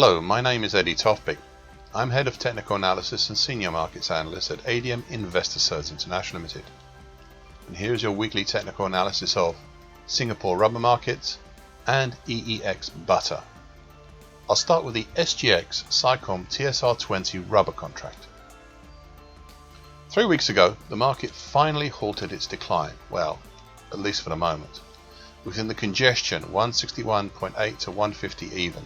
Hello, my name is Eddie Tofpik. I'm Head of Technical Analysis and Senior Markets Analyst at ADM Investor Services International Limited. And here's your weekly technical analysis of Singapore rubber markets and EEX butter. I'll start with the SGX SICOM TSR20 rubber contract. 3 weeks ago, the market finally halted its decline, well, at least for the moment, within the congestion 161.8 to 150 even,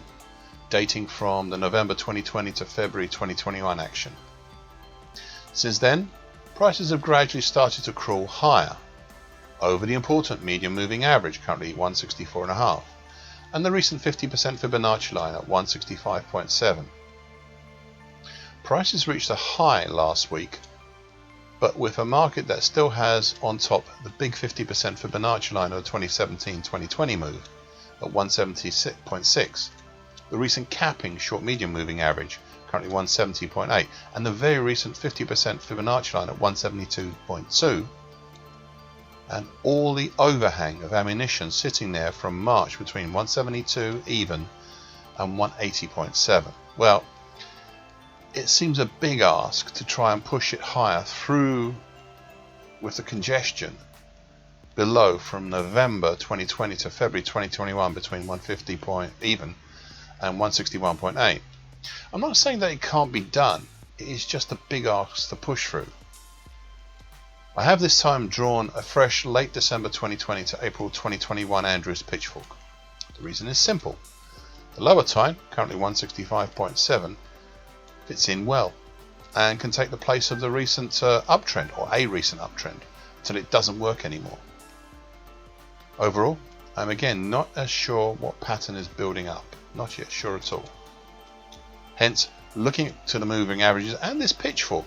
dating from the November 2020 to February 2021 action. Since then, prices have gradually started to crawl higher, over the important medium moving average, currently 164.5, and the recent 50% Fibonacci line at 165.7. Prices reached a high last week, but with a market that still has on top the big 50% Fibonacci line of the 2017-2020 move at 176.6, the recent capping short-medium moving average, currently 170.8, and the very recent 50% Fibonacci line at 172.2, and all the overhang of ammunition sitting there from March between 172 even and 180.7. Well, it seems a big ask to try and push it higher through with the congestion below from November 2020 to February 2021 between 150 point even and 161.8. I'm not saying that it can't be done, it is just a big ask to push through. I have this time drawn a fresh late December 2020 to April 2021 Andrews pitchfork. The reason is simple. The lower time, currently 165.7, fits in well and can take the place of the recent uptrend, or a recent uptrend, until it doesn't work anymore. Overall, I'm again not as sure what pattern is building up, not yet sure at all. Hence, looking to the moving averages and this pitchfork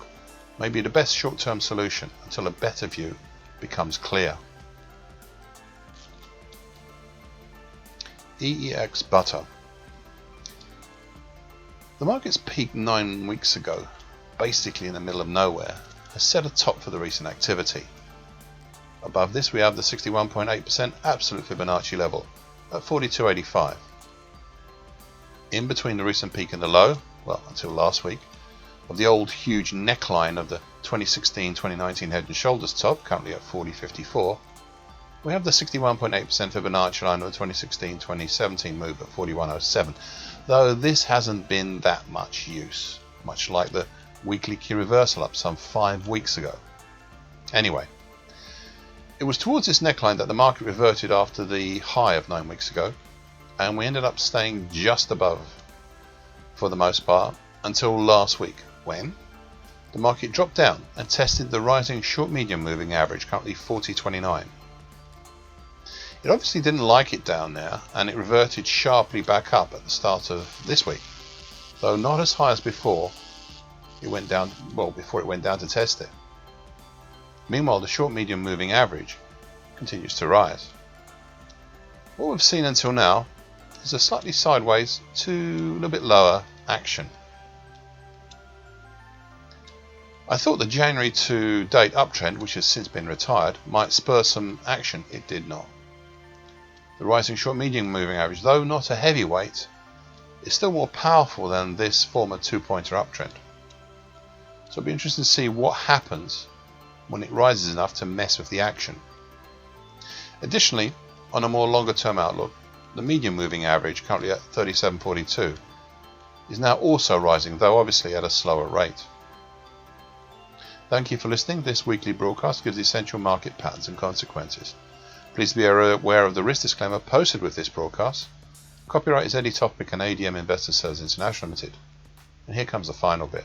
may be the best short-term solution until a better view becomes clear. EEX butter. The market's peaked 9 weeks ago, basically in the middle of nowhere, has set a top for the recent activity. Above this we have the 61.8% absolute Fibonacci level at 42.85. In between the recent peak and the low, well, until last week, of the old huge neckline of the 2016-2019 head and shoulders top, currently at 40.54, we have the 61.8% Fibonacci line of the 2016-2017 move at 41.07, though this hasn't been that much use, much like the weekly key reversal up some 5 weeks ago. Anyway, it was towards this neckline that the market reverted after the high of 9 weeks ago, and we ended up staying just above for the most part until last week, when the market dropped down and tested the rising short-medium moving average, currently 40.29. It obviously didn't like it down there, and it reverted sharply back up at the start of this week, though not as high as before it went down, before it went down to test it. Meanwhile, the short-medium moving average continues to rise. What we've seen until now is a slightly sideways to a little bit lower action. I thought the January to date uptrend, which has since been retired, might spur some action. It did not. The rising short-medium moving average, though not a heavyweight, is still more powerful than this former two-pointer uptrend. So it'll be interesting to see what happens when it rises enough to mess with the action. Additionally, on a more longer-term outlook, the medium moving average, currently at 37.42, is now also rising, though obviously at a slower rate. Thank you for listening. This weekly broadcast gives essential market patterns and consequences. Please be aware of the risk disclaimer posted with this broadcast. Copyright is Eddie Tofpik and ADM Investor Services International Limited. And here comes the final bit.